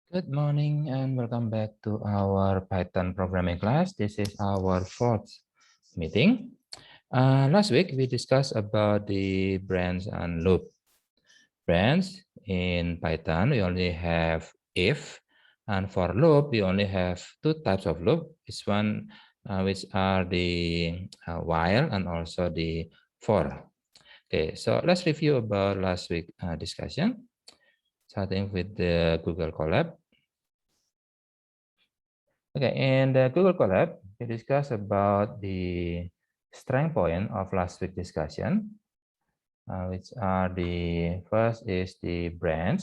Good morning and welcome back to our Python programming class. This is our fourth meeting. Last week we discussed about the branch and loop. Branch in Python we only have if, and for loop we only have two types of loop. This one which are the while and also the for. Okay, so let's review about last week discussion, starting with the Google Colab. Okay, in the Google Colab, we discussed about the strength point of last week discussion, which are the first is the branch.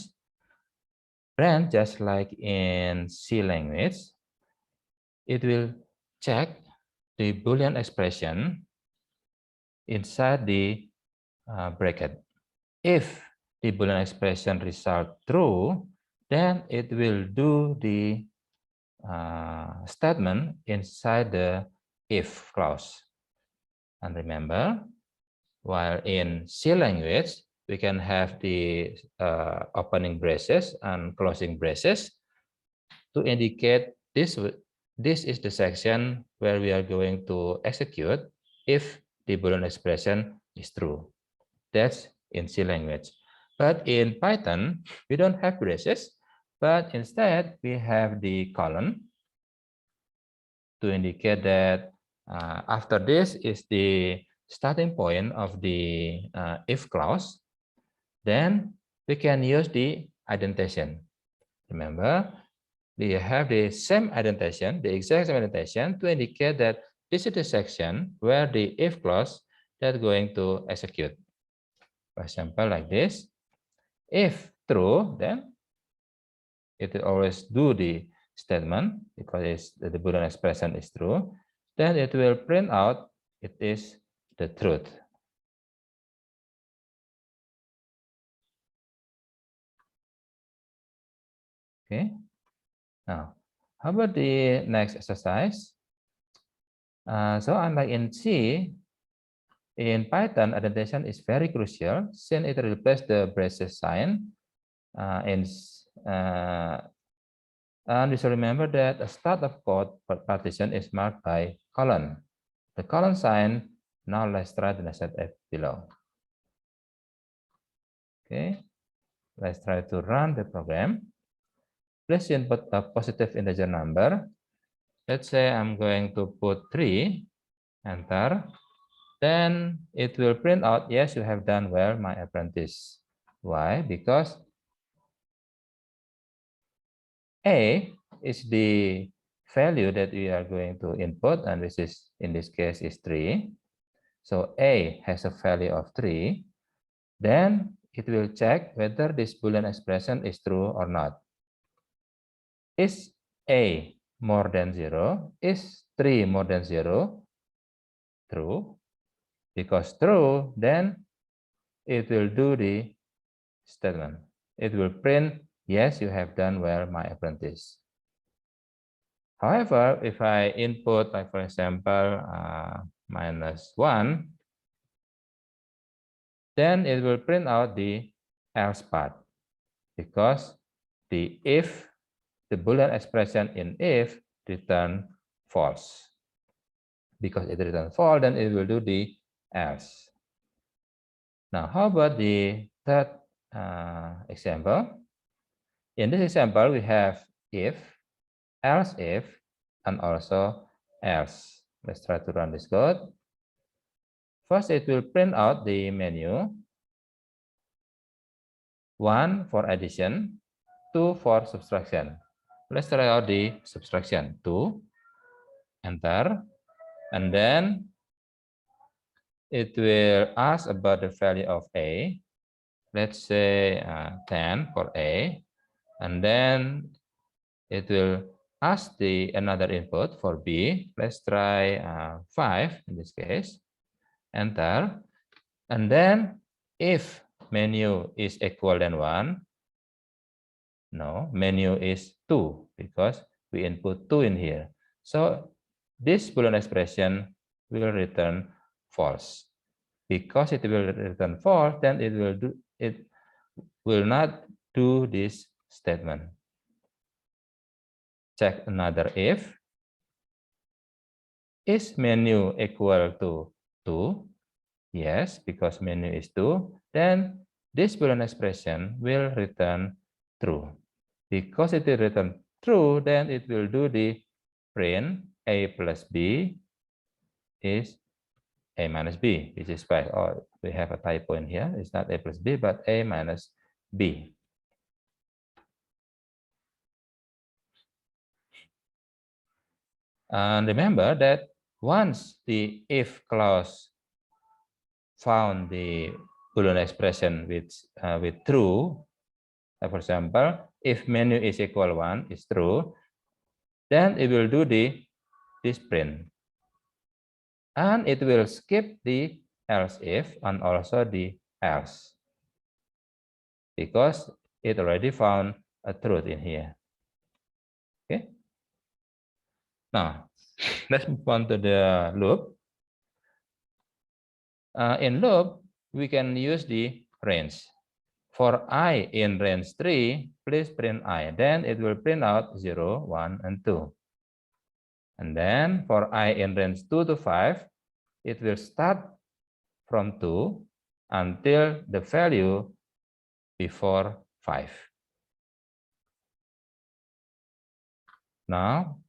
Branch, just like in C language, it will check the Boolean expression inside the bracket. If the Boolean expression result true, then it will do the statement inside the if clause. And remember, while in C language, we can have the opening braces and closing braces to indicate this is the section where we are going to execute if the Boolean expression is true. That's in C language. But in Python, we don't have braces, but instead we have the colon to indicate that after this is the starting point of the if clause, then we can use the indentation. Remember, we have the same indentation, the exact same indentation to indicate that this is the section where the if clause that's going to execute. For example, like this. If true, then it will always do the statement because the Boolean expression is true. Then it will print out it is the truth. Okay. Now, how about the next exercise? So unlike in C, in Python, indentation is very crucial since it replaces the braces sign. And you should remember that a start of code partition is marked by colon. The colon sign. Now let's try the next step below. Okay, let's try to run the program. Please input a positive integer number. Let's say I'm going to put 3, enter. Then it will print out, yes, you have done well, my apprentice. Why? Because A is the value that we are going to input, and this is, in this case, is 3. So A has a value of 3. Then it will check whether this Boolean expression is true or not. Is A more than 0? Is 3 more than 0? True. Because true, then it will do the statement. It will print, yes, you have done well, my apprentice. However, if I input, like for example, -1, then it will print out the else part, because the Boolean expression in if return false. Because it returns false, then it will do the else. Now, how about the third example? In this example, we have if, else if, and also else. Let's try to run this code. First, it will print out the menu. 1 for addition, 2 for subtraction. Let's try out the subtraction. 2, enter, and then it will ask about the value of A. Let's say 10 for A, and then it will ask the another input for B. Let's try 5 in this case. Enter, and then if menu is equal than 1, no, menu is 2 because we input 2 in here. So this Boolean expression will return false. Because it will return false, then it will not do this statement. check another if. Is menu equal to 2? Yes, because menu is 2. Then this Boolean expression will return true. Because it will return true, then it will do the print A plus B is A minus B, which is 5. Oh, we have a typo in here. It's not A plus B, but A minus B. And remember that once the if clause found the Boolean expression with true, for example, if menu is equal 1 is true, then it will do this print. And it will skip the else if and also the else, because it already found a truth in here. Okay. Now, let's move on to the loop. In loop, we can use the range. For I in range 3, please print I. Then it will print out 0, 1, and 2. And then for I in range 2 to 5, it will start from 2 until the value before 5. Now,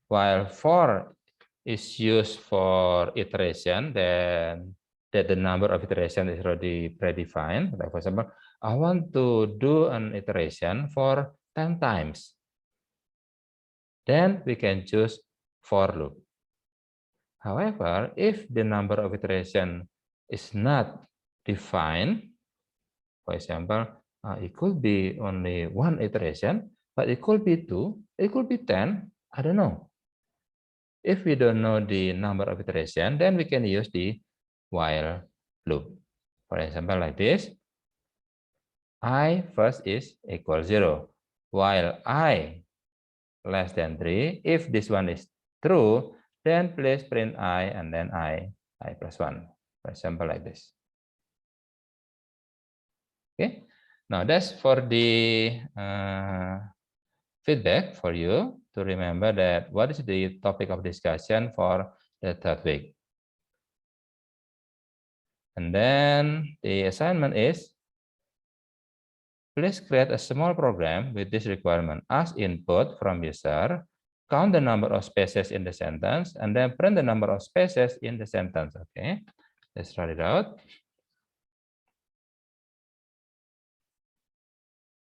while for is used for iteration, then that the number of iteration is already predefined. Like for example, I want to do an iteration for 10 times. Then we can choose for loop. However, if the number of iteration is not defined, for example, it could be only 1 iteration, but it could be 2, it could be 10, I don't know. If we don't know the number of iteration, then we can use the while loop. For example, like this, I first is equal 0, while I less than 3. If this one is true, then please print I and then I plus 1. For example, like this. Okay. Now that's for the feedback for you to remember that what is the topic of discussion for the third week. And then the assignment is, please create a small program with this requirement. Ask input from user, count the number of spaces in the sentence, and then print the number of spaces in the sentence. Okay, let's try it out.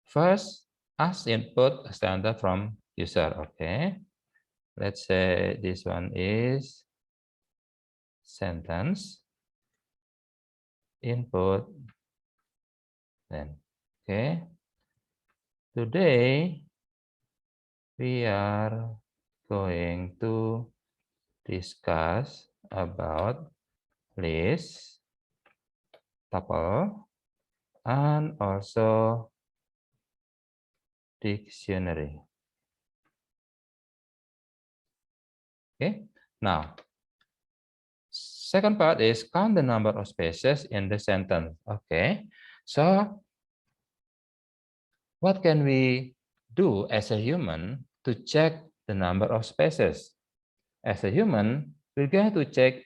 First, ask input standard from user. Okay, let's say this one is sentence input. Then, okay, today we are going to discuss about list, tuple, and also dictionary. Okay, now second part is count the number of spaces in the sentence. Okay, so what can we do as a human to check the number of spaces? As a human, we're going to check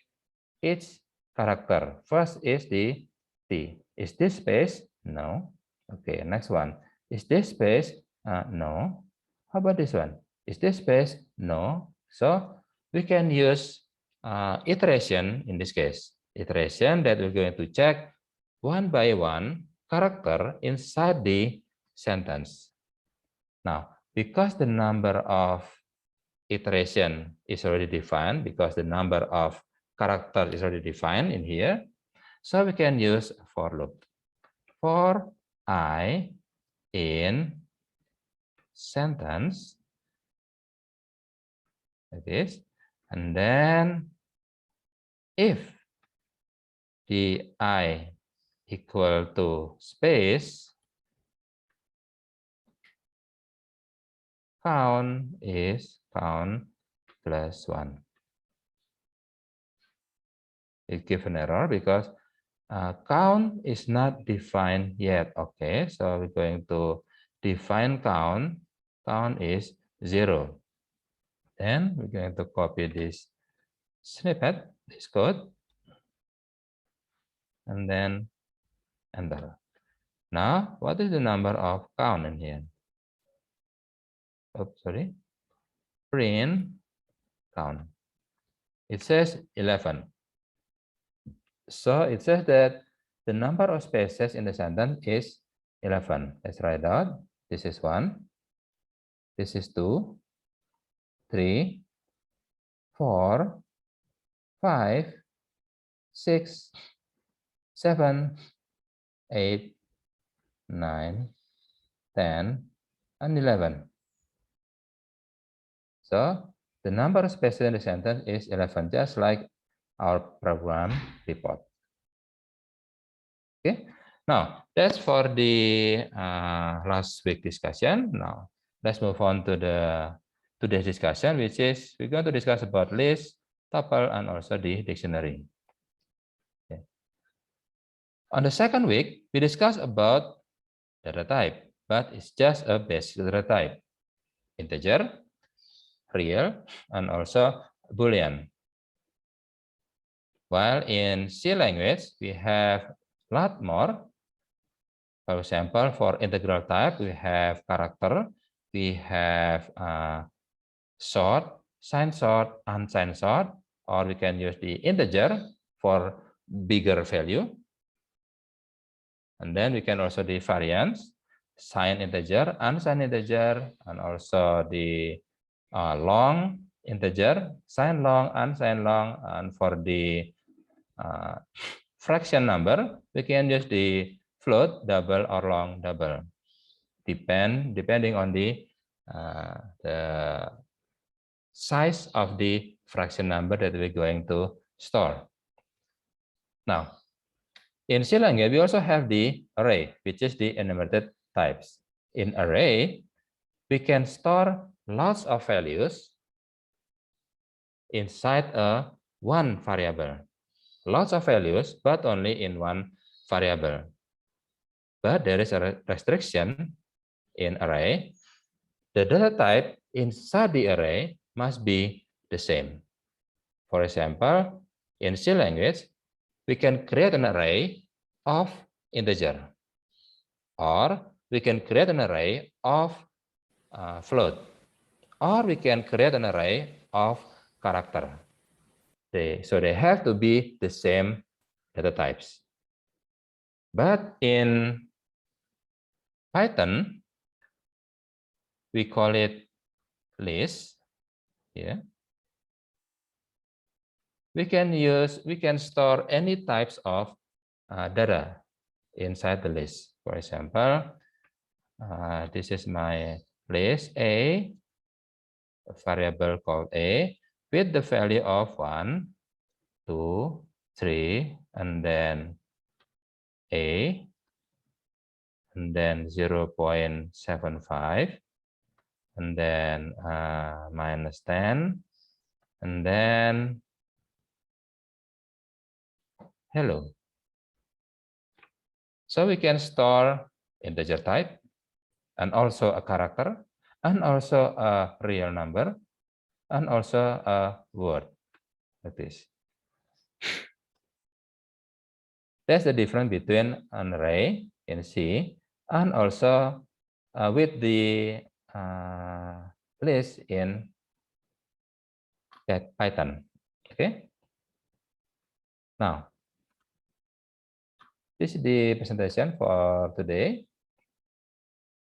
each character. First is the T. Is this space? No. Okay, next one. Is this space? No. How about this one? Is this space? No. So we can use iteration in this case. Iteration that we're going to check one by one character inside the sentence. Now, because the number of iteration is already defined, because the number of character is already defined in here, so we can use for loop. For I in sentence, like this, and then if the I equal to space, count is count plus 1. It gives an error because count is not defined yet. Okay, so we're going to define count. Count is 0. Then we're going to copy this snippet, this code, and then enter. Now, what is the number of count in here? Oops, sorry. Print count. It says 11. So it says that the number of spaces in the sentence is 11. Let's write out. This is 1. This is 2, 3, 4, 5, 6, 7, 8, 9, 10, and 11. So the number of spaces in the sentence is 11, just like our program report. Okay. Now that's for the last week discussion. Now let's move on to the today's discussion, which is we're going to discuss about list, tuple, and also the dictionary. Okay. On the second week, we discussed about data type, but it's just a basic data type: integer, real, and also Boolean. While in C language, we have a lot more. For example, for integral type, we have character, we have sort, sign sort, unsigned sort, or we can use the integer for bigger value. And then we can also do variants, signed integer, unsigned integer, and also the long integer, signed long, unsigned long, and for the fraction number, we can use the float, double, or long double, depending on the size of the fraction number that we're going to store. Now, in C language, we also have the array, which is the enumerated types. In array, we can store lots of values inside a one variable. Lots of values, but only in one variable. But there is a restriction in array. The data type inside the array must be the same. For example, in C language, we can create an array of integer, or we can create an array of float, or we can create an array of character. So they have to be the same data types. But in Python, we call it list. Yeah. We can store any types of data inside the list. For example, this is my list A, a variable called A, with the value of 1, 2, 3, and then A, and then 0.75, and then -10, and then hello. So we can store integer type, and also a character, and also a real number, and also a word, like this. That's the difference between an array in C and also with the list in Python. Okay. Now, this is the presentation for today.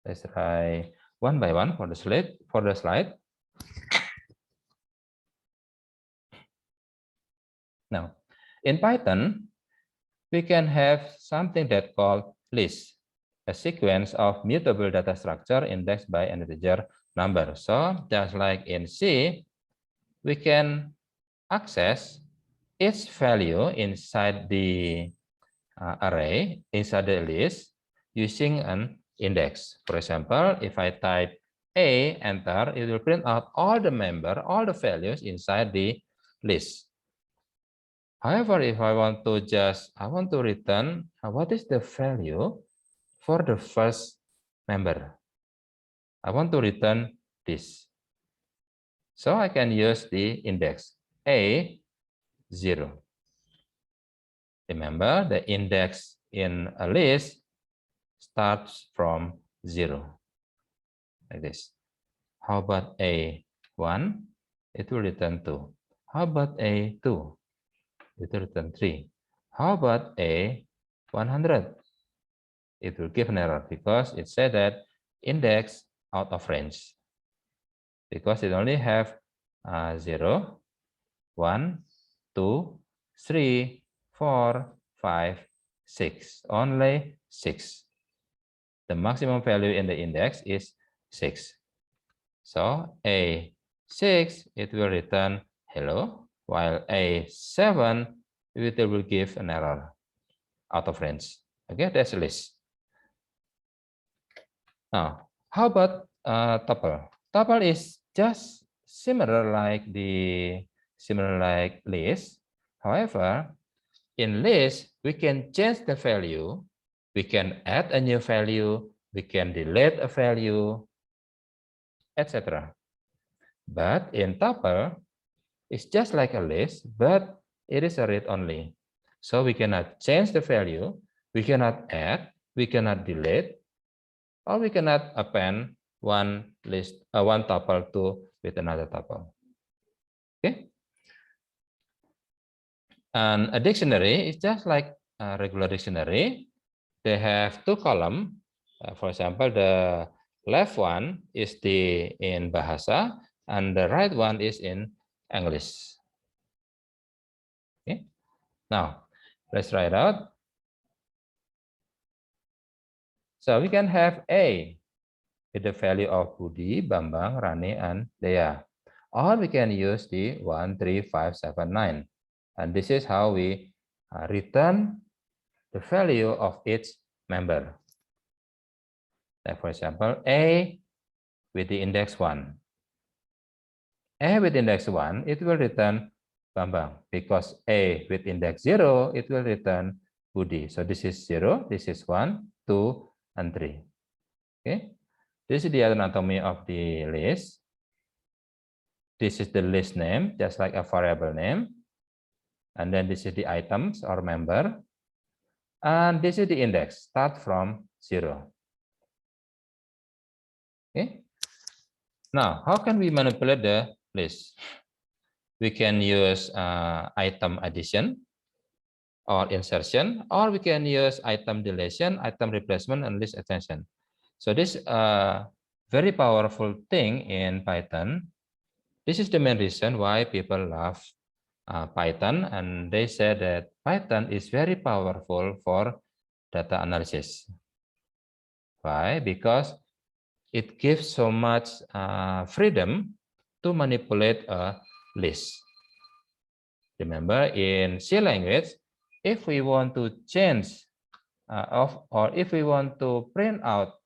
Let's try one by one for the slide. Now, in Python, we can have something that called list, a sequence of mutable data structure indexed by an integer number. So just like in C, we can access its value inside the array, inside the list, using an index. For example, if I type A, enter, it will print out all the values inside the list. However, if I want to return what is the value for the first member. I want to return this. So I can use the index A0. Remember, the index in a list starts from 0, like this. How about A1? It will return 2. How about A2? It will return 3. How about A100? It will give an error because it said that index out of range, because it only have 0, 1, 2, 3, 4, 5, 6. Only 6. The maximum value in the index is 6. So A6, it will return hello, while A7, it will give an error out of range. Okay, that's a list. Now, how about tuple? Tuple is just similar like list. However, in list, we can change the value. We can add a new value. We can delete a value, etc. But in tuple, it's just like a list, but it is a read only. So we cannot change the value. We cannot add. We cannot delete. Or we cannot append one tuple with another tuple. Okay. And a dictionary is just like a regular dictionary. They have two columns. For example, the left one is in bahasa, and the right one is in English. Okay. Now, let's try it out. So we can have A with the value of Budi, Bambang, Rani, and Dea. Or we can use the 1, 3, 5, 7, 9. And this is how we return the value of each member. Like for example, A with the index 1. A with index 1, it will return Bambang, because A with index 0, it will return Budi. So this is 0, this is 1, 2, and 3. Okay. This is the anatomy of the list. This is the list name, just like a variable name. And then this is the items or member. And this is the index, start from 0. Okay. Now, how can we manipulate the list? We can use item addition or insertion, or we can use item deletion, item replacement, and list extension. So this very powerful thing in Python. This is the main reason why people love Python, and they say that Python is very powerful for data analysis. Why? Because it gives so much freedom to manipulate a list. Remember, in C language, if we want to change or if we want to print out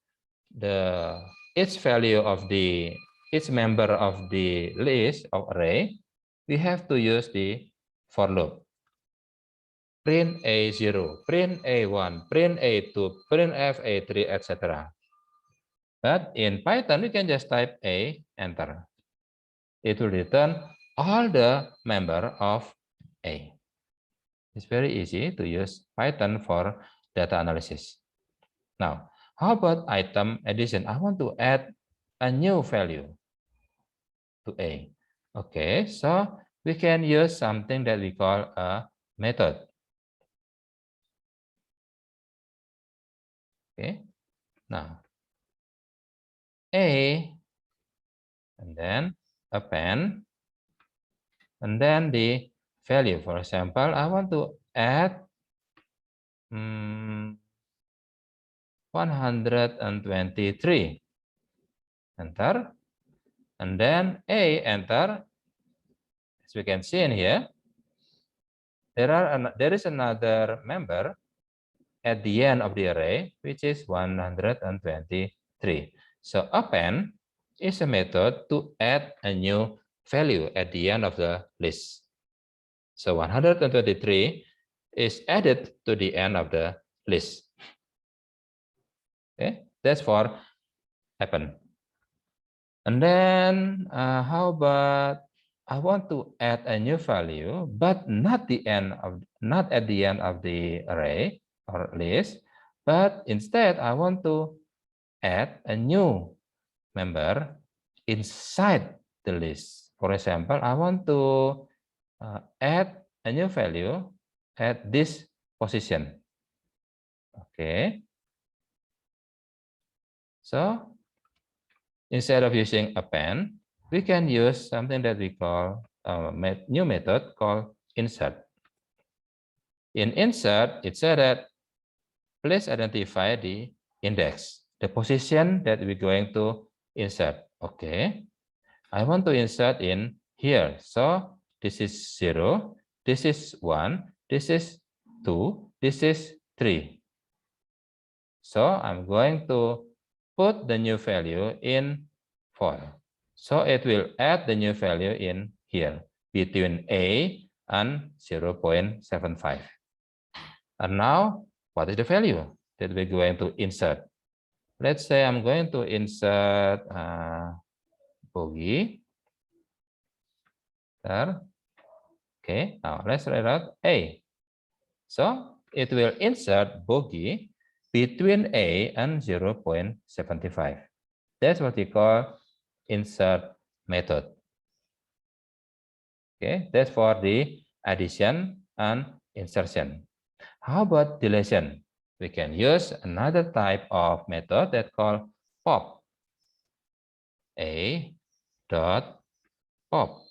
each value of each member of the list of array, we have to use the for loop. Print A0, print A1, print A2, print F, A3, etc. But in Python, we can just type A, enter. It will return all the member of A. It's very easy to use Python for data analysis. Now, how about item addition? I want to add a new value to A. Okay, so we can use something that we call a method. Okay, now A, and then append, and then the value. For example, I want to add 123. Enter, and then A, enter. As we can see in here, there is another member at the end of the array, which is 123. So append is a method to add a new value at the end of the list. So 123 is added to the end of the list. Okay, that's for append. And then how about I want to add a new value, but not at the end of the array or list, but instead I want to add a new member inside the list. For example, I want to add a new value at this position. Okay. So instead of using append, we can use something that we call a new method called insert. In insert, it said that please identify the index, the position that we're going to insert. Okay, I want to insert in here. So this is 0, this is 1, this is 2, this is 3. So I'm going to put the new value in 4. So it will add the new value in here between A and 0.75. And now, what is the value that we're going to insert? Let's say I'm going to insert bogey. There. Okay, now let's write out A. So it will insert bogey between A and 0.75. That's what we call insert method. Okay, that's for the addition and insertion. How about deletion? We can use another type of method that called pop. A dot pop.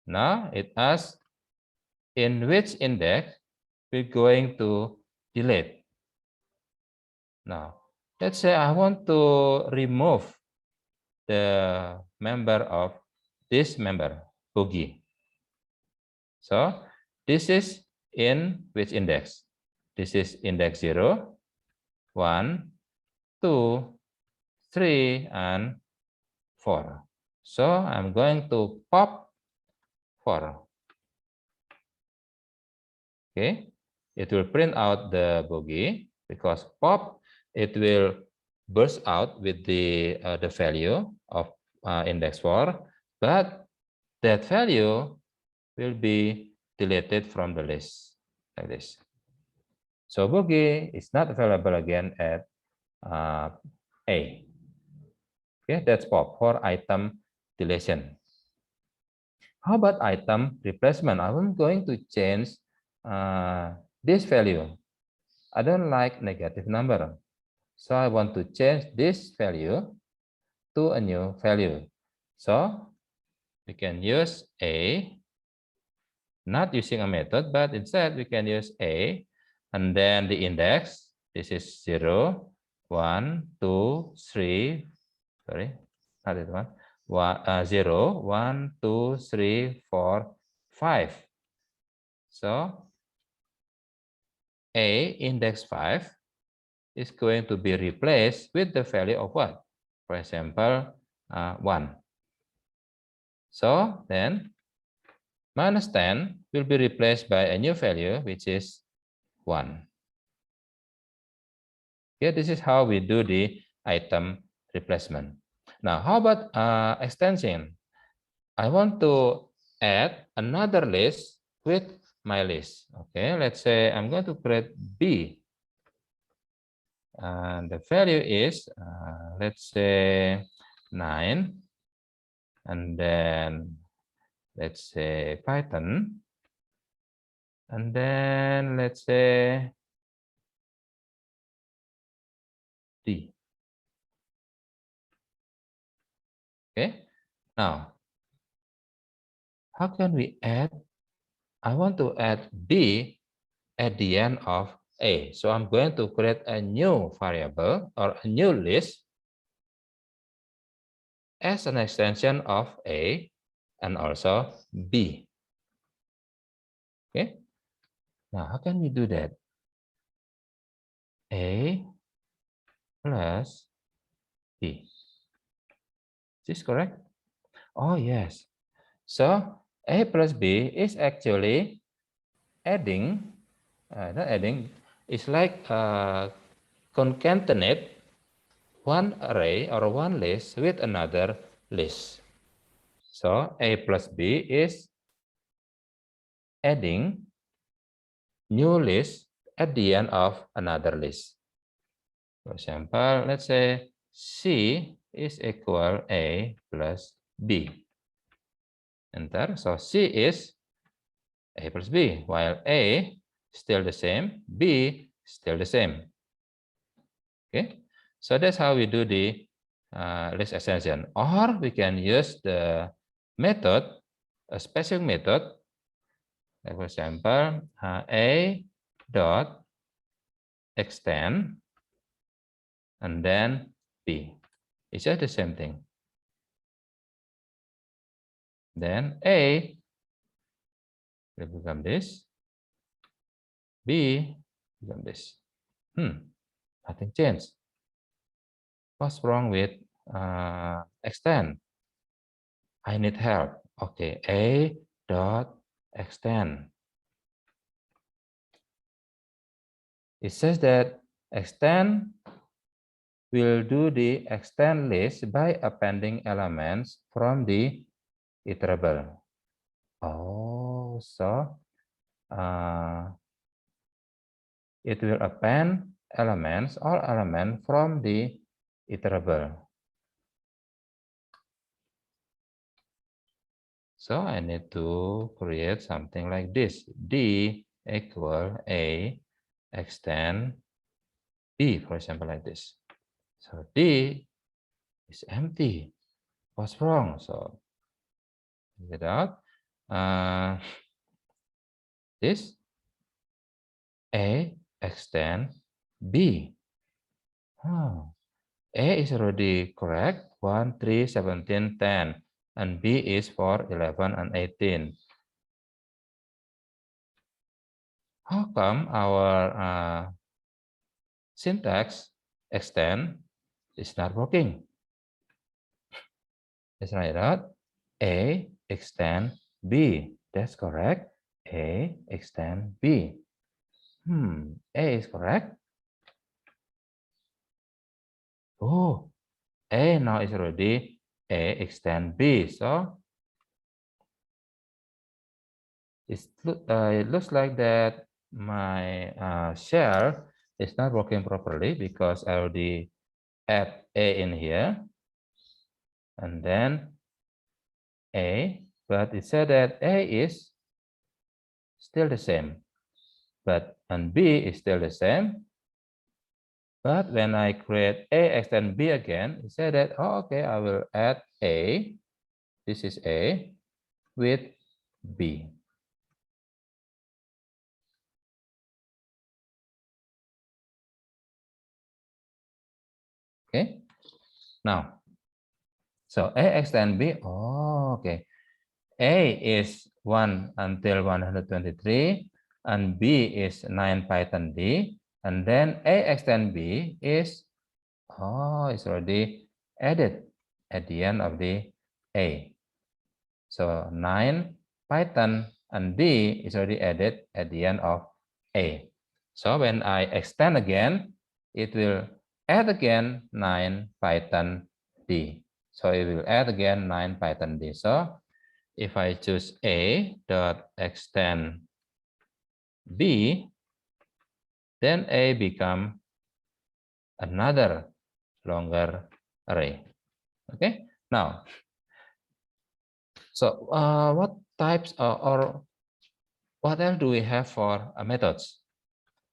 Now it asks in which index we're going to delete. Now, let's say I want to remove the member of this member, bogey. So this is in which index? This is index 0, 1, 2, 3, and 4. So I'm going to pop 4. Okay, it will print out the bogey because pop, it will burst out with the value of index 4, but that value will be deleted from the list like this. So bogey is not available again at A. Okay, that's pop for item deletion. How about item replacement? I'm going to change this value. I don't like negative number. So I want to change this value to a new value. So we can use A, not using a method, but instead we can use A, and then the index. This is 0, 1, 2, 3. Sorry, not that one. 0, 1, 2, 3, 4, 5. So A index 5 is going to be replaced with the value of what? For example, 1. So then minus 10 will be replaced by a new value, which is 1. Okay, this is how we do the item replacement. Now, how about extension? I want to add another list with my list. Okay, let's say I'm going to create B. And the value is, let's say, 9. And then, let's say, Python. And then, let's say, D. Okay, now, how can we add? I want to add B at the end of A. So I'm going to create a new variable or a new list as an extension of A and also B. Okay, now how can we do that? A plus B. Is this correct? Oh, yes. So A plus B is actually adding, not adding, it's like concatenate one array or one list with another list. So A plus B is adding new list at the end of another list. For example, let's say C is equal A plus B. Enter. So C is A plus B, while A still the same, B still the same. Okay, so that's how we do the list extension. Or we can use the method, a special method. Like for example, A dot extend and then B. It's just the same thing. Then A will become this, B become this. Nothing changed. What's wrong with extend? I need help. Okay, A dot extend. It says that extend will do the extend list by appending elements from the iterable. Oh, so it will append elements, all elements from the iterable. So I need to create something like this. D equal A extend B, for example, like this. So D is empty. What's wrong? So get out. This A extend B. Oh, A is already correct. 1, 3, 17, 10. And B is for 11 and 18. How come our syntax extend is not working? Let's write out. A extend B. That's correct. A extend B. A is correct. Oh, A now is already A extend B. So it looks like that my shell is not working properly because I already add A in here and then A, but it said that A is still the same, and B is still the same. But when I create A extend B again, it said that, oh, okay, I will add A, this is A, with B. Okay, now, so A extend B, oh, okay. A is 1 until 123, and B is 9 Python D, and then A extend B is, oh, it's already added at the end of the A. So 9 Python and D is already added at the end of A. So when I extend again, it will add again 9 Python D. So it will add again 9 Python D. So if I choose A dot extend B, then A become another longer array. Okay, now, so what types or what else do we have for methods?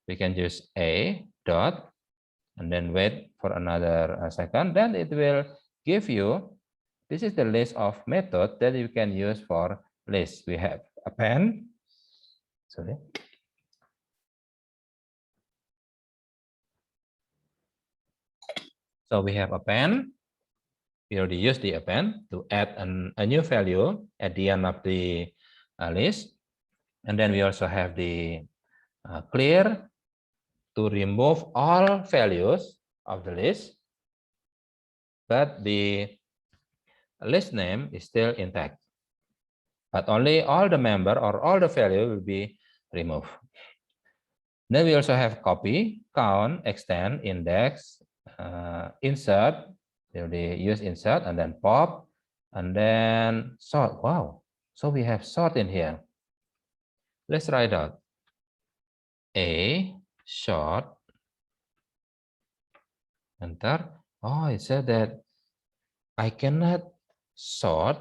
We can use A dot and then wait for another second, then it will give you, this is the list of methods that you can use for list. We have append, sorry. So we have append. We already used the append to add a new value at the end of the list. And then we also have the clear to remove all values of the list, but the list name is still intact. But only all the member or all the value will be removed. Then we also have copy, count, extend, index, insert. We use insert and then pop and then sort. Wow. So we have sort in here. Let's write out. A sort. Enter. Oh, it said that I cannot sort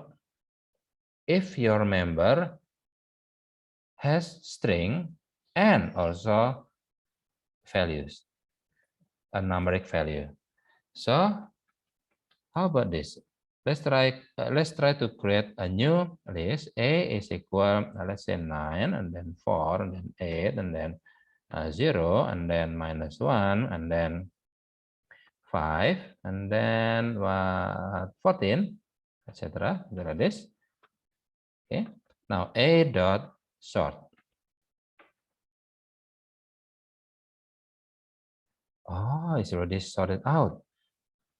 if your member has string and also values, a numeric value. So how about this? Let's try to create a new list. A is equal, let's say 9, and then 4, and then 8, and then 0, and then -1, and then 5, and then 14, etc. Like this. Okay. Now A dot sort. Oh, it's already sorted out.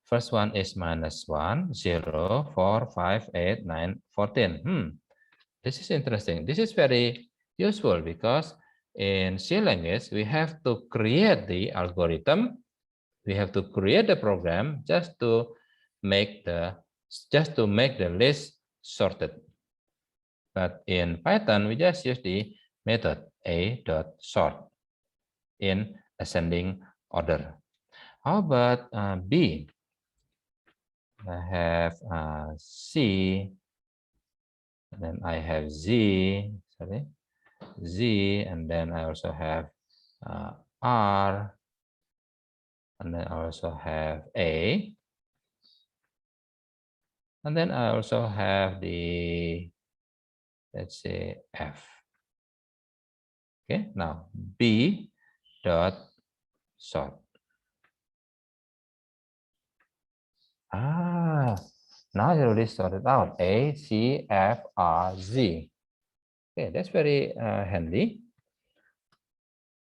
First one is -1, 0, 4, 5, 8, 9, 14. This is interesting. This is very useful because in C language, we have to create the algorithm. We have to create the program just to make the list sorted. But in Python, we just use the method a.sort in ascending order. How about B? I have C, and then I have Z, and then I also have R, and then I also have A, and then I also have the, let's say, F. Okay, now B dot sort. Now you already sorted out A, C, F, R, Z. Okay, that's very handy.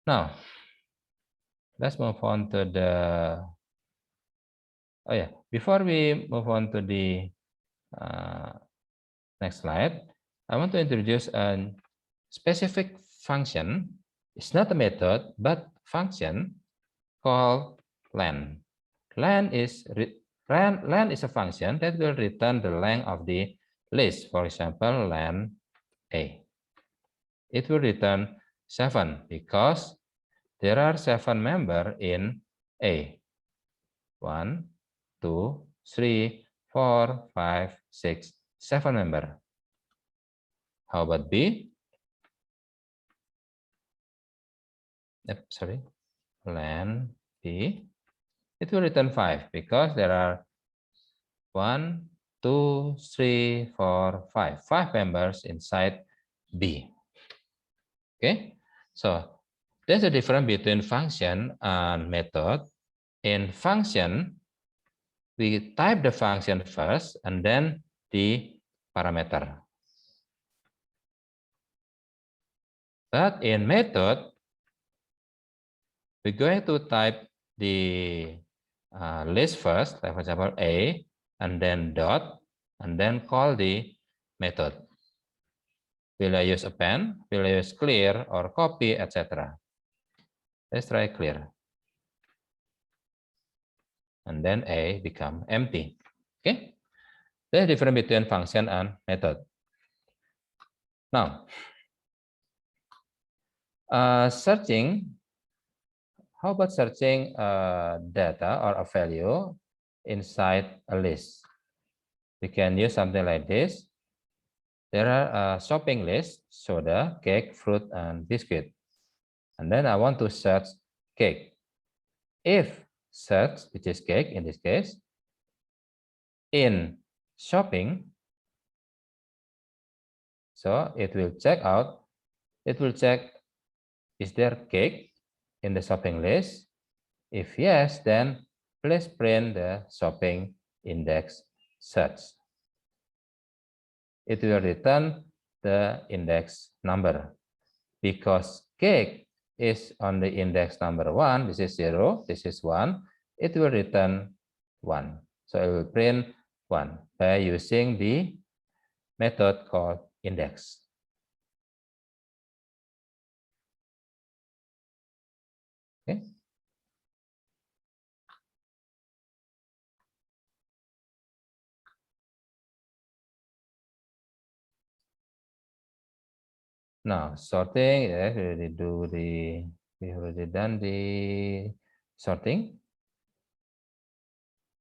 Now, let's move on to the, oh yeah, before we move on to the next slide, I want to introduce a specific function. It's not a method, but function called len. Len is a function that will return the length of the list. For example, len A. It will return 7 because there are 7 members in A. 1, 2, 3, 4, 5, 6, 7 members. How about B? Sorry, len B. It will return 5 because there are 1, 2, 3, 4, 5. 5 members inside B. Okay, so there's a difference between function and method. In function, we type the function first and then the parameter. But in method, we're going to type the list first, like for example, A, and then dot, and then call the method. Will I use append? Will I use clear or copy, etc.? Let's try clear. And then A become empty. Okay. There's a difference between function and method. Now, searching. How about searching data or a value inside a list? We can use something like this. There are a shopping list, soda, cake, fruit, and biscuit. And then I want to search cake. If search, which is cake in this case, in shopping, so it will check out, it will check, is there cake in the shopping list? If yes, then please print the shopping index search. It will return the index number. Because cake is on the index number 1, this is 0, this is 1, it will return 1. So it will print 1 by using the method called index. Okay. Now sorting, yes, we already done the sorting.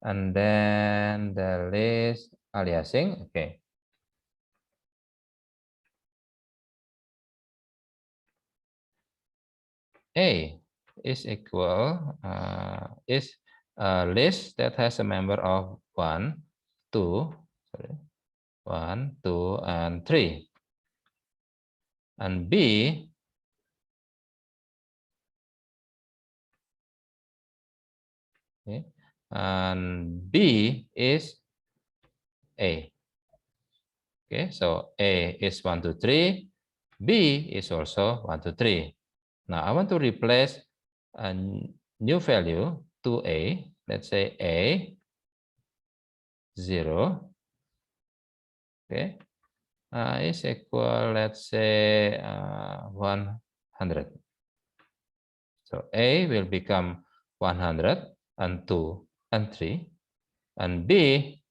And then the list aliasing, okay. A is equal, is a list that has a member of 1, 2, 1, 2, and 3. And B okay, and B is A. Okay, so A is 1, 2, 3. B is also 1, 2, 3. Now I want to replace a new value to A. Let's say A 0. Okay, is equal, let's say 100. So A will become 100 and 2 and 3. And B,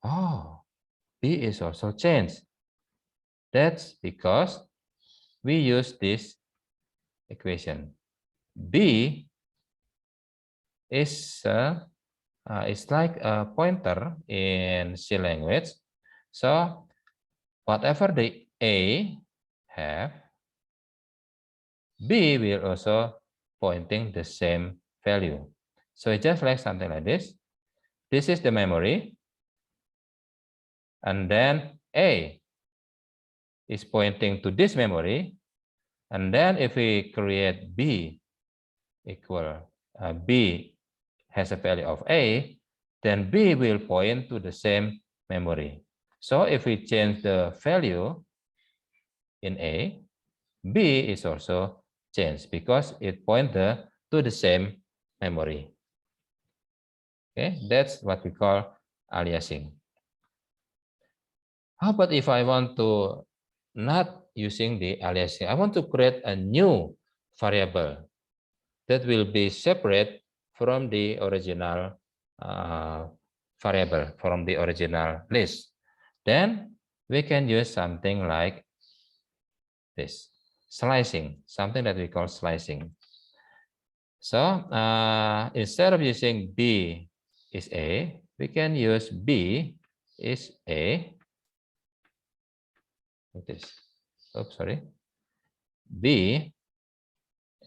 oh, B is also changed. That's because we use this equation. B is like a pointer in C language. So whatever the A have, B will also pointing the same value. So it's just like something like this. This is the memory. And then A is pointing to this memory. And then if we create B equal, B has a value of A, then B will point to the same memory. So if we change the value in A, B is also changed because it points to the same memory. Okay, that's what we call aliasing. How about if I want to not using the aliasing? I want to create a new variable that will be separate from the original variable, from the original list. Then we can use something like this, slicing, something that we call slicing. So instead of using B is A, we can use B is A, like this. Oops, sorry. B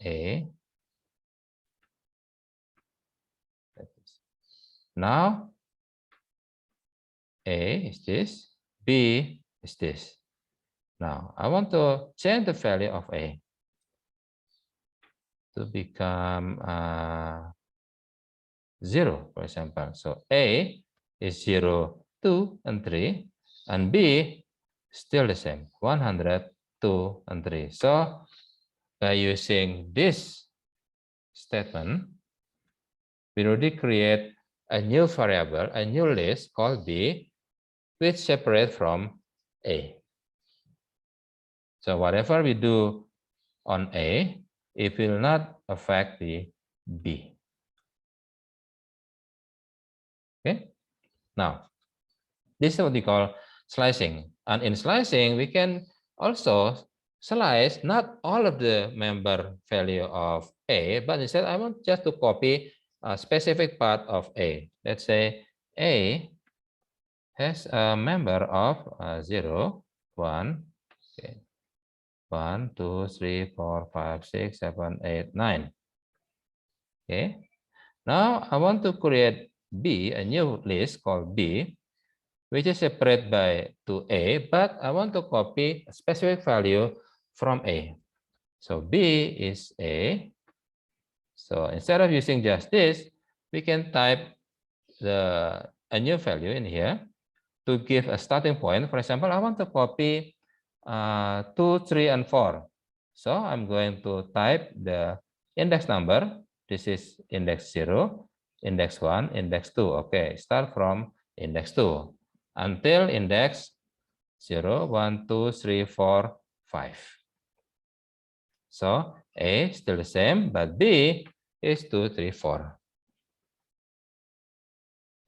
A. Like this. Now A is this, B is this. Now I want to change the value of A to become 0, for example. So A is 0, 2, and 3, and B still the same, 100, 2, and 3. So by using this statement, we already create a new variable, a new list called B, which separate from A. So whatever we do on A, it will not affect the B. Okay. Now, this is what we call slicing. And in slicing, we can also slice not all of the member value of A, but instead I want just to copy a specific part of A. Let's say A has a member of 0, 1, okay, 1, 2, 3, 4, 5, 6, 7, 8, 9. Okay. Now I want to create B, a new list called B, which is separate by to A, but I want to copy a specific value from A. So B is A. So instead of using just this, we can type a new value in here to give a starting point. For example, I want to copy 2, 3, and 4. So I'm going to type the index number. This is index 0, index 1, index 2. Okay, start from index 2 until index 0, 1, 2, 3, 4, 5. So A is still the same, but B is 2, 3, 4.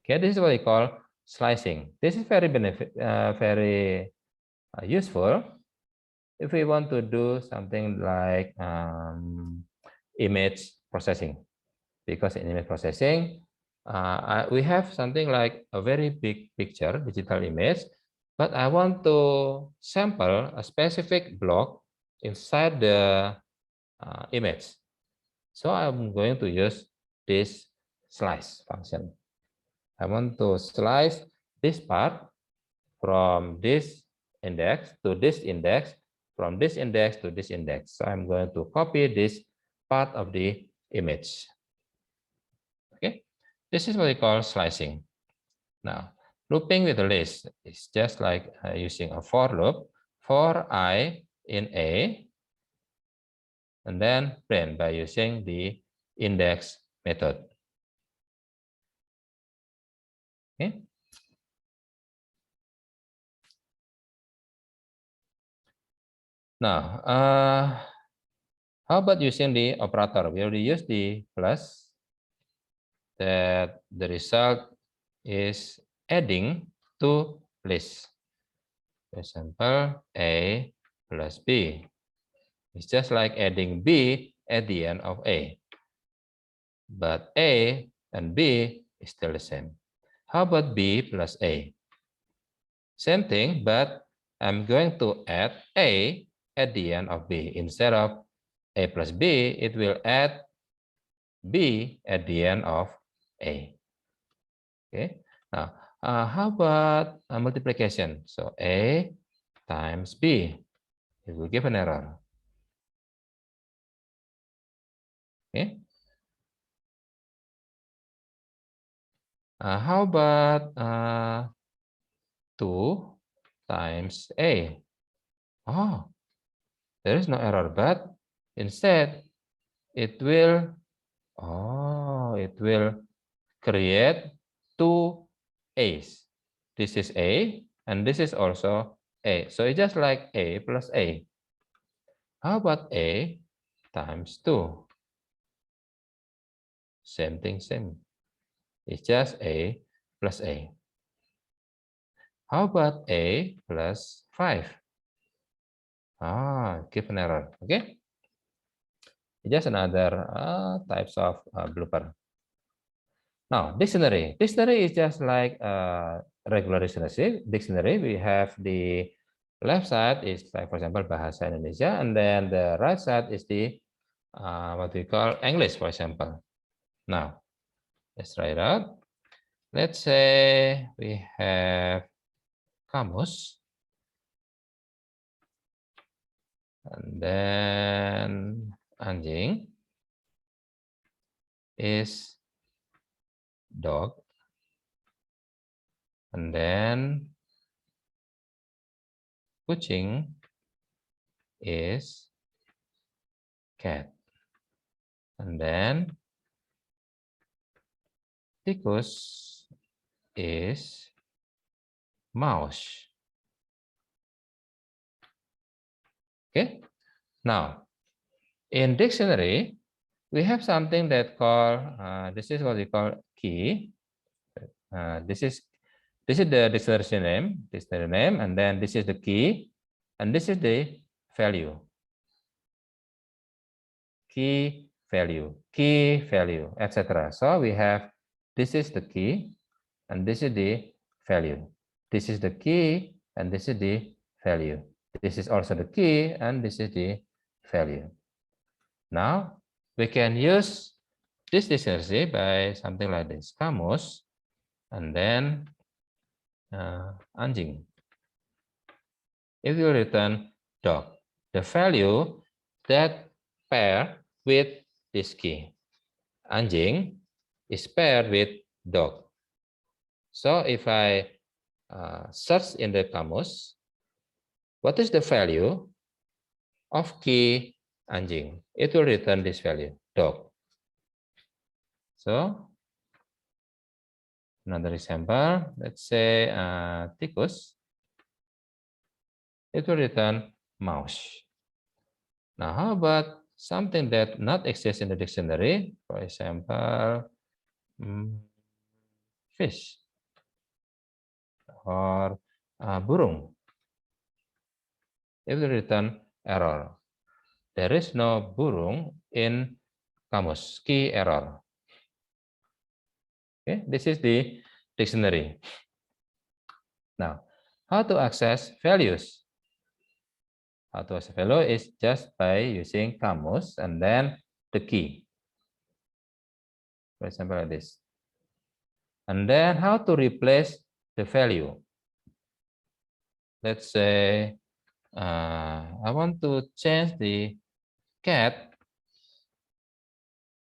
Okay, this is what we call slicing. This is very useful if we want to do something like image processing, because in image processing, we have something like a very big picture, digital image, but I want to sample a specific block inside the image. So I'm going to use this slice function. I want to slice this part from this index to this index, from this index to this index. So I'm going to copy this part of the image. Okay, this is what we call slicing. Now, looping with a list is just like using a for loop for I in A, and then print by using the index method. Okay. Now, how about using the operator? We already used the plus, that the result is adding to list. For example, A plus B. It's just like adding B at the end of A. But A and B is still the same. How about B plus A? Same thing, but I'm going to add A at the end of B. Instead of A plus B, it will add B at the end of A. Okay. Now, how about multiplication? So A times B, it will give an error. Okay. How about 2 times A? Oh, there is no error, but instead it will, it will create 2 A's. This is A, and this is also A. So it's just like A plus A. How about A times 2? Same thing, same. It's just A plus A. How about A plus 5? Give an error. Okay. Just another types of blooper. Now, dictionary. Dictionary is just like regular dictionary. We have the left side is like, for example, Bahasa Indonesia, and then the right side is the what we call English, for example. Now, let's try it out. Let's say we have kamus, and then anjing is dog, and then kucing is cat, and then tikus is mouse. Okay. Now, in dictionary, we have something that call this is what we call key. This is the dictionary name, and then this is the key, and this is the value. Key value, etc. So we have, this is the key, and this is the value. This is the key, and this is the value. This is also the key, and this is the value. Now, we can use this dictionary by something like this. Kamus, and then anjing. It will return dog. The value that pair with this key. Anjing is paired with dog. So if I search in the kamus, what is the value of key anjing? It will return this value, dog. So another example, let's say tikus, it will return mouse. Now, how about something that not exists in the dictionary? For example, fish or burung. It will return error. There is no burung in kamus, key error. Okay, this is the dictionary. Now, how to access values? How to access value is just by using kamus and then the key. For example, like this. And then how to replace the value? Let's say I want to change the cat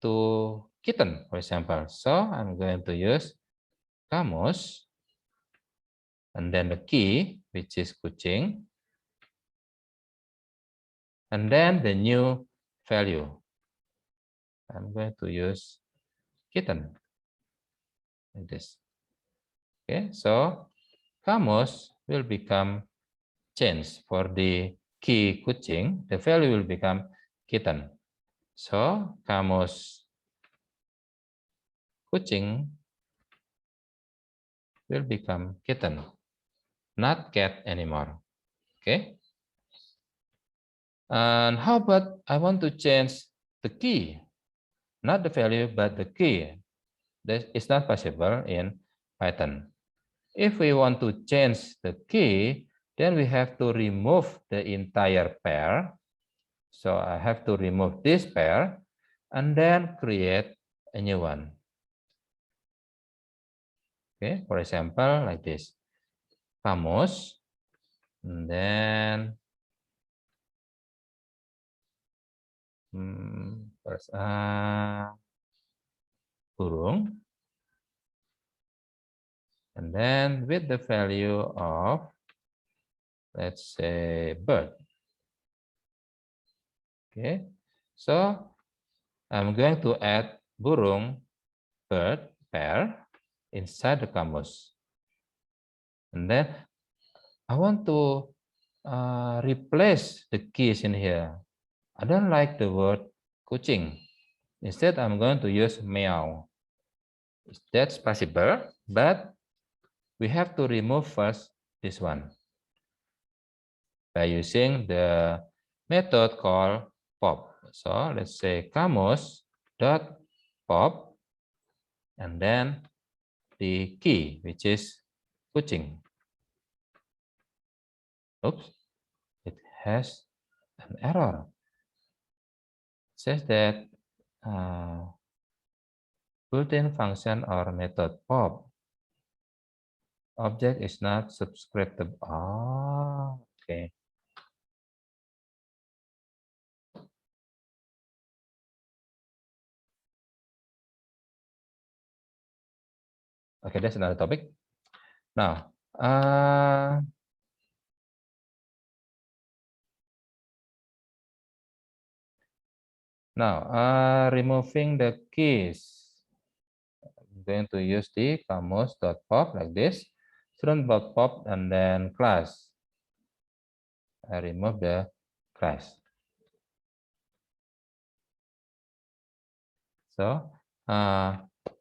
to kitten, for example. So I'm going to use kamus and then the key, which is kucing, and then the new value. I'm going to use kitten like this. Okay, so kamus will become changed for the key kucing. The value will become kitten. So kamus kucing will become kitten, not cat anymore. Okay. And how about I want to change the key, not the value, but the key. That is not possible in Python. If we want to change the key, then we have to remove the entire pair. So I have to remove this pair and then create a new one. Okay, for example, like this. Kamus, and then first, burung, and then with the value of, let's say, bird. Okay, so I'm going to add burung bird pair inside the kamus, and then I want to replace the keys in here. I don't like the word kucing. Instead, I'm going to use meow. That's possible, but we have to remove first this one by using the method called pop. So let's say kamus dot pop and then the key, which is kucing. Oops, it has an error. It says that built-in function or method pop object is not subscribable. Oh, okay. Okay, that's another topic. Now, removing the keys. I'm going to use the kamus.pop like this, student.pop, and then class. I remove the class. So,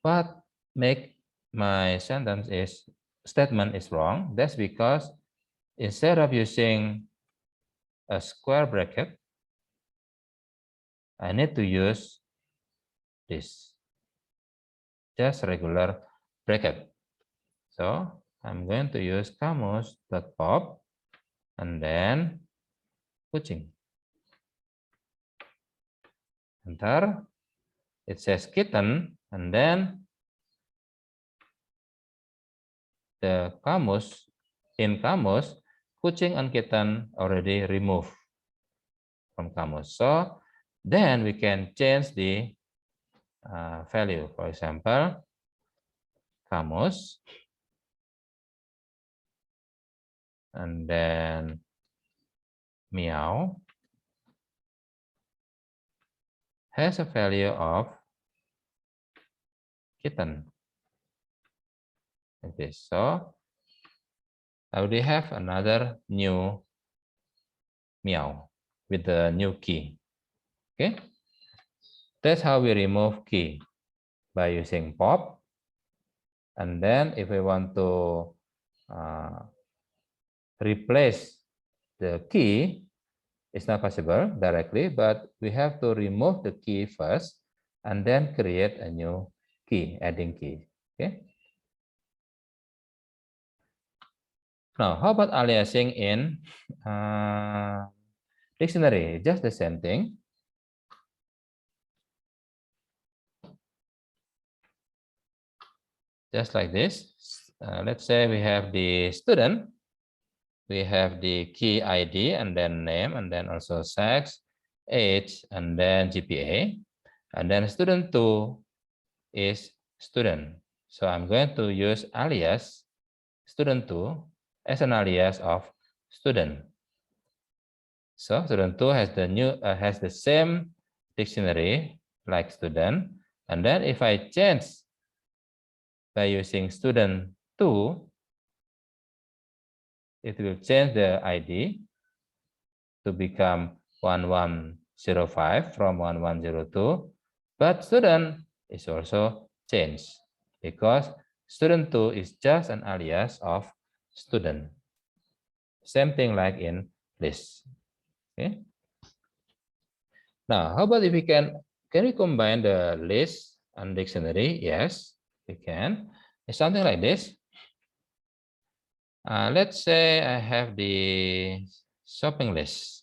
what make my sentence is statement is wrong? That's because instead of using a square bracket, I need to use this, just regular bracket. So I'm going to use kamus.pop and then kucing. Enter. It says kitten, and then the kamus, in kamus, kucing and kitten already removed from kamus. So then we can change the value. For example, kamus, and then meow has a value of kitten. Like this. So I already have another new meow with the new key. Okay, that's how we remove key, by using pop. And then if we want to replace the key, It's not possible directly, but we have to remove the key first and then create a new key, adding key. Okay. Now, how about aliasing in dictionary? Just the same thing. Just like this. Let's say we have the student. We have the key ID and then name and then also sex, age, and then GPA. And then student 2 is student. So I'm going to use alias student 2 as an alias of student. So student 2 has the same dictionary like student. And then if I change by using student 2, it will change the ID to become 1105 from 1102. But student is also changed because student 2 is just an alias of student. Same thing like in list. Okay. Now, how about if we can we combine the list and dictionary? Yes, we can. It's something like this. Let's say I have the shopping list.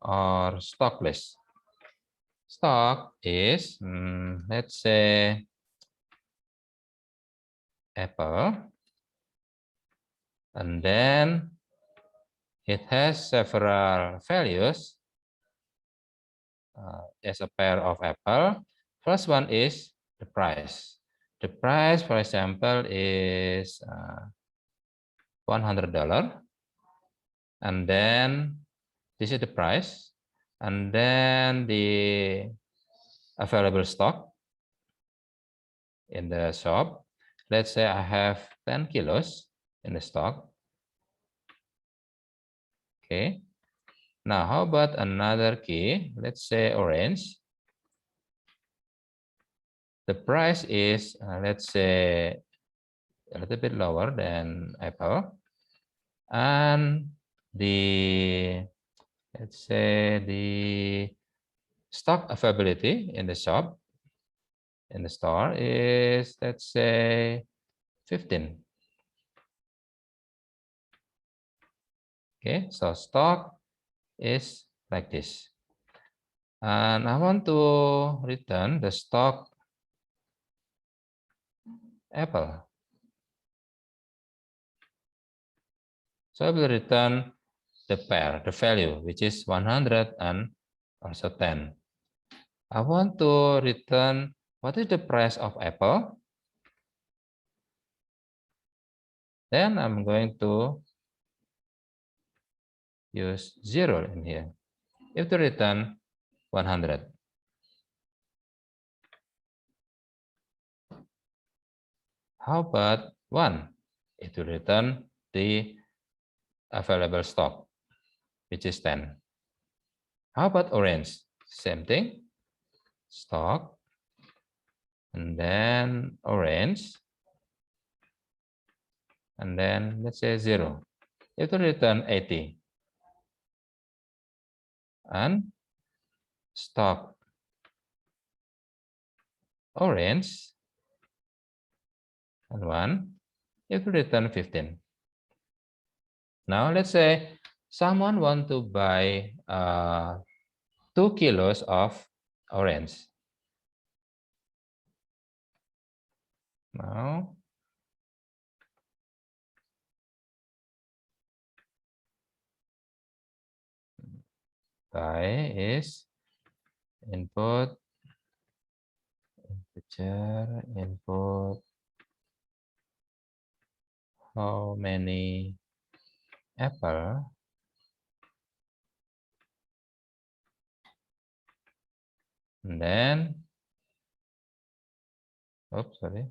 Or stock list. Stock is, let's say, Apple. And then it has several values as a pair of Apple. First one is the price. The price, for example, is $100. And then this is the price. And then the available stock in the shop. Let's say I have 10 kilos in the stock. Okay. Now, how about another key? Let's say orange. The price is, let's say, a little bit lower than Apple. And let's say the stock availability in the shop, in the store is, let's say, 15. Okay, so stock is like this. And I want to return the stock Apple. So I will return the pair, the value, which is 100 and also 10. I want to return what is the price of Apple. Then I'm going to use 0 in here. You have to return 100. How about 1? It will return the available stock, which is 10. How about orange? Same thing. Stock. And then orange. And then let's say 0. You have to return 80. And stock orange and 1, you have to return 15. Now let's say someone want to buy 2 kilos of orange. Now buy is input integer input how many apple and then oops, sorry.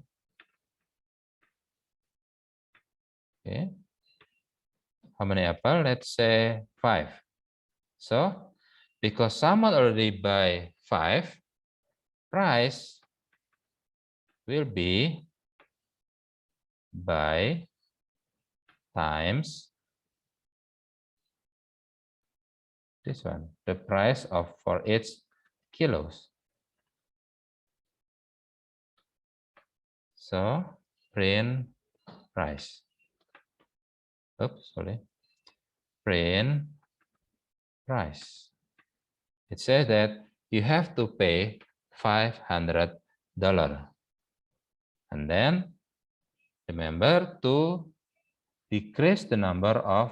Okay, how many apple? Let's say 5. So because someone already buy 5, price will be by times this one, the price of for each kilos. So print price. Oops, sorry. Print price. It says that you have to pay $500. And then remember to decrease the number of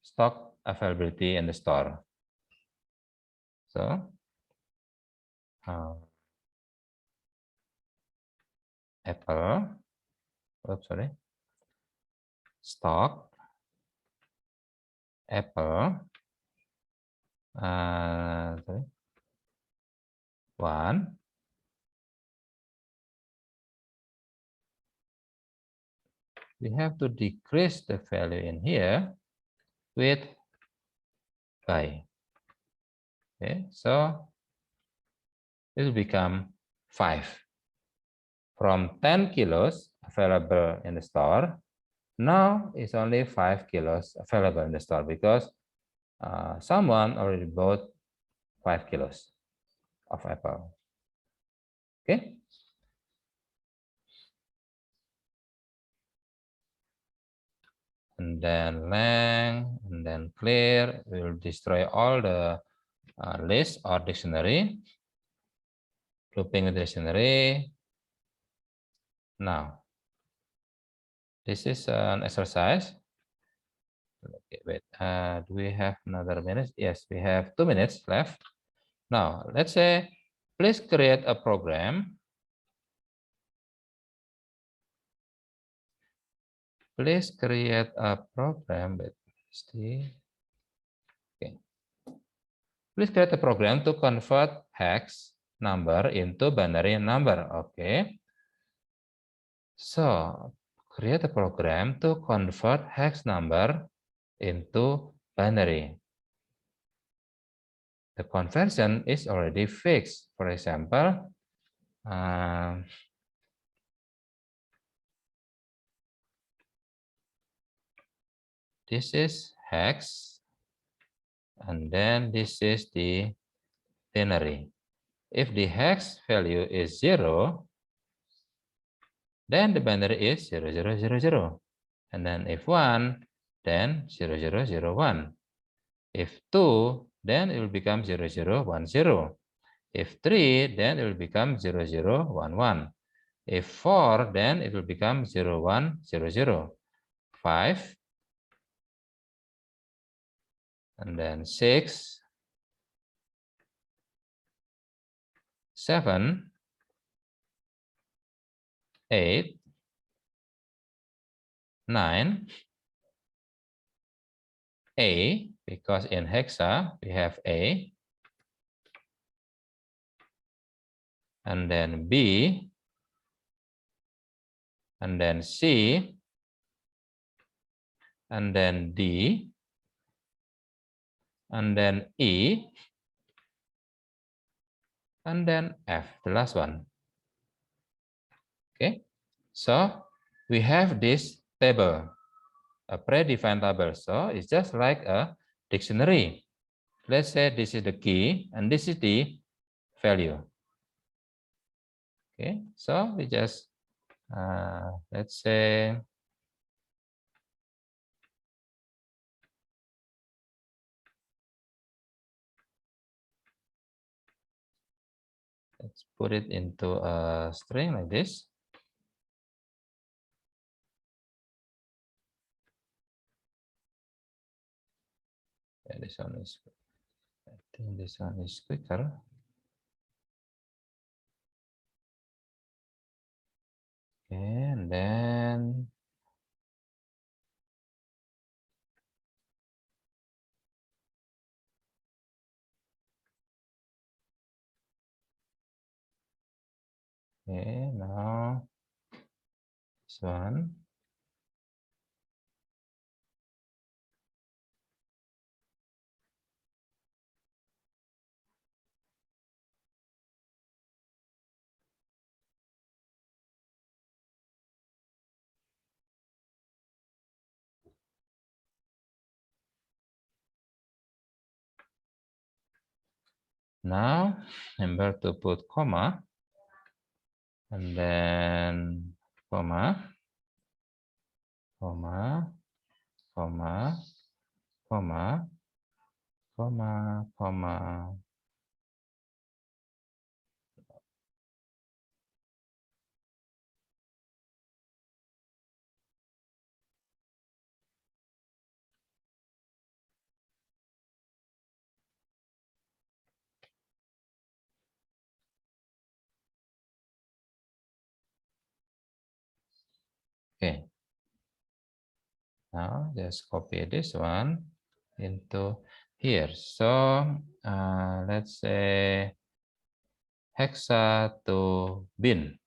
stock availability in the store. So Apple, oops, sorry, stock Apple, sorry, 1, we have to decrease the value in here with by. Okay, so it will become 5. From 10 kilos available in the store, now it's only 5 kilos available in the store because someone already bought 5 kilos of apple. Okay. And then length, and then clear. We will destroy all the list or dictionary. Looping the dictionary. Now, this is an exercise. Okay, wait. Do we have another minute? Yes, we have 2 minutes left. Now, let's say, please create a program. Please create a program. Okay. Please create a program to convert hex number into binary number. Okay. So, create a program to convert hex number into binary. The conversion is already fixed. For example, this is hex, and then this is the binary. If the hex value is 0, then the binary is 0000. And then if 1, then 0001. If 2, then it will become 0010. If 3, then it will become 0011. If 4, then it will become 0100. 5, and then 6, 7, 8, 9, A, because in hexa we have A, and then B, and then C, and then D, and then E, and then F, the last one. Okay, so we have this table, a predefined table. So it's just like a dictionary. Let's say this is the key and this is the value. Okay, so we just let's say let's put it into a string like this. Yeah, this one is, I think this one is quicker. Okay, and then okay, now this one. Now, remember to put comma, and then comma, comma, comma, comma, comma, comma. Okay. Now just copy this one into here. So let's say hexa to bin.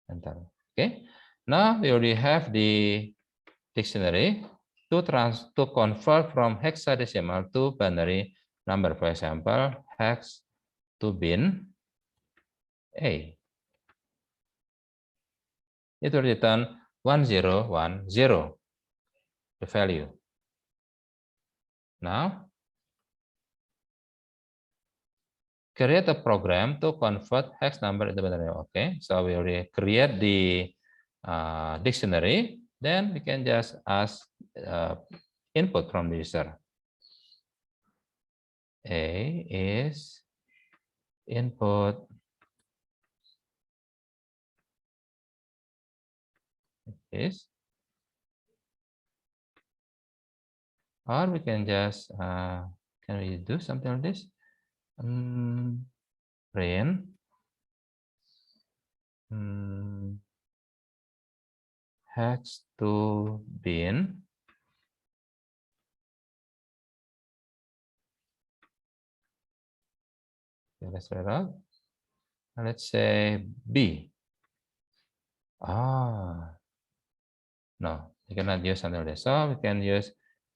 Enter. Okay. Now we already have the dictionary to convert from hexadecimal to binary number. For example, hex to bin A. It will return 1010, the value. Now, create a program to convert hex number into binary. Okay, so we already create the dictionary. Then we can just ask input from the user. A is input. Is, or we can just can we do something like this? Print hex to bin. Okay, let's try it out. Let's say B. No, we cannot use something like this. So we can use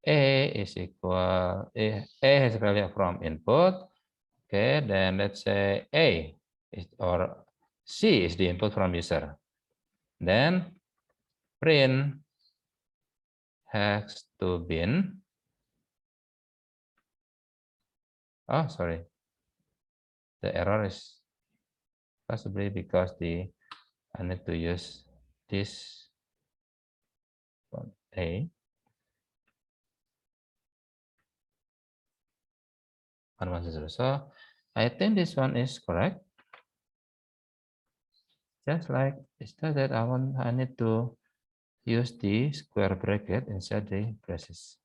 A is equal, A has value from input. Okay, then let's say A is, or C is the input from user. Then print hex to bin. Oh, sorry. The error is possibly because I need to use this one, A. 110. So I think this one is correct. Just like it's just that I need to use the square bracket inside the braces.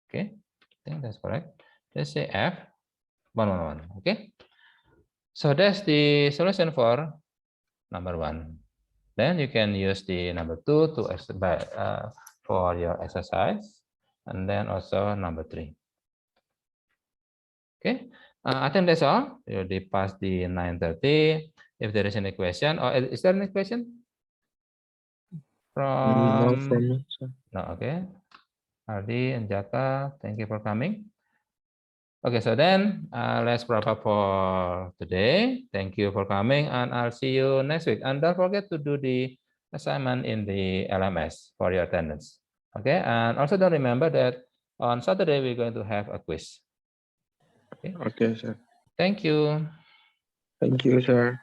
Okay, I think that's correct. Let's say F 111. Okay, so that's the solution for number 1. Then you can use the number 2 to for your exercise, and then also number 3. Okay, I think that's all. You already passed the 9:30. If there is any question, or is there any question from? No, from me, sir. No, okay. Ardi and Jaka, thank you for coming. Okay, so then let's wrap up for today. Thank you for coming, and I'll see you next week. And don't forget to do the assignment in the LMS for your attendance. Okay, and also don't remember that on Saturday we're going to have a quiz. Okay, sir. Thank you. Thank you, sir.